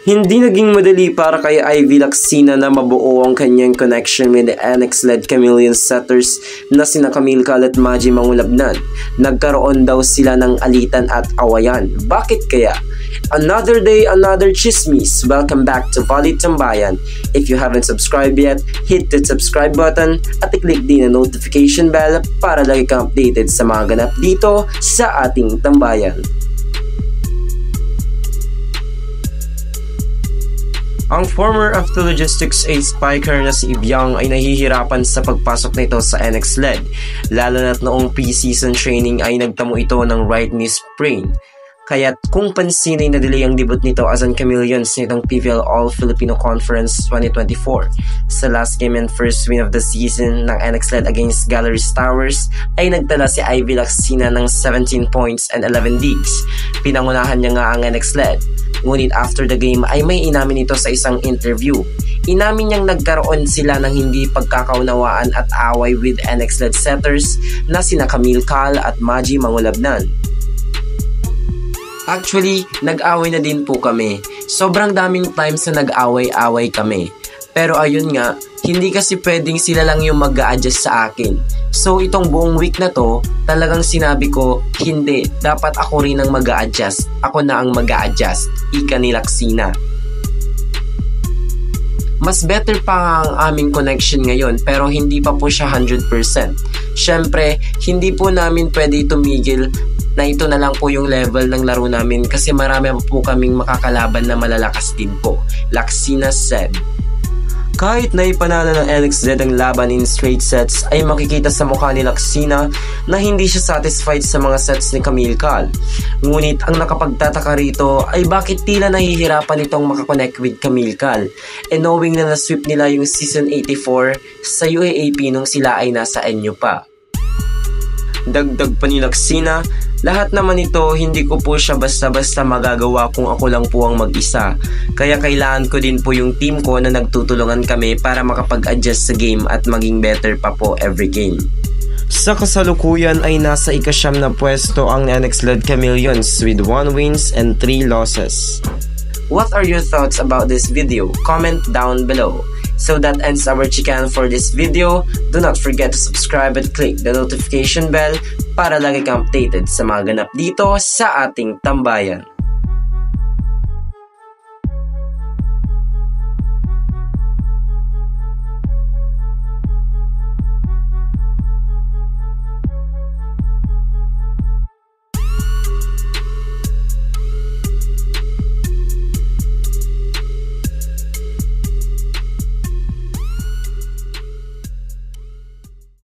Hindi naging madali para kay Ivy Lacsina na mabuo ang kanyang connection with the NX-led Chameleon setters na sina Camille Cal at Maji Mangulabnan. Nagkaroon daw sila ng alitan at awayan. Bakit kaya? Another day, another chismis. Welcome back to Volley Tambayan. If you haven't subscribed yet, hit the subscribe button at i-click din ang notification bell para lagi kang updated sa mga ganap dito sa ating tambayan. Ang former After Logistics ace spiker na si Ibiang ay nahihirapan sa pagpasok nito sa NX-led, lalo na't noong pre-season training ay nagtamo ito ng right knee sprain. Kaya't kung pansin ay na-delay ang debut nito as an Chameleons nitong PVL All-Filipino Conference 2024. Sa last game and first win of the season ng NX-led against Galleries Towers ay nagtala si Ivy Lacsina ng 17 points and 11 digs. Pinangunahan niya nga ang NX-led. Ngunit after the game ay may inamin ito sa isang interview. Inamin niyang nagkaroon sila ng hindi pagkakaunawaan at away with NX-led setters na sina Camille Cal at Maji Mangulabnan. Actually, nag-away na din po kami. Sobrang daming times na nag-away-away kami. Pero ayun nga, hindi kasi pwedeng sila lang yung mag-a-adjust sa akin. So itong buong week na to, talagang sinabi ko, hindi, dapat ako rin ang mag-a-adjust. Ako na ang mag-a-adjust. Ika ni Lacsina. Mas better pa ang aming connection ngayon pero hindi pa po siya 100%. Syempre, hindi po namin pwede tumigil na ito na lang po yung level ng laro namin kasi marami po kaming makakalaban na malalakas din po. Lacsina said. Kahit na ipanalo ng NX-led ang laban in straight sets ay makikita sa mukha ni Lacsina na hindi siya satisfied sa mga sets ni Camille Cal. Ngunit ang nakapagtataka rito ay bakit tila nahihirapan itong makakonect with Camille Cal and knowing na na-sweep nila yung Season 84 sa UAAP nung sila ay nasa NU pa. Dagdag pa ni Lacsina, lahat naman ito hindi ko po siya basta-basta magagawa kung ako lang po ang mag-isa. Kaya kailangan ko din po yung team ko na nagtutulungan kami para makapag-adjust sa game at maging better pa po every game. Sa kasalukuyan ay nasa ika-9 na pwesto ang NX-led Chameleons with 1 wins and 3 losses. What are your thoughts about this video? Comment down below. So that ends our chikan for this video. Do not forget to subscribe and click the notification bell para lagi kang updated sa mga ganap dito sa ating tambayan.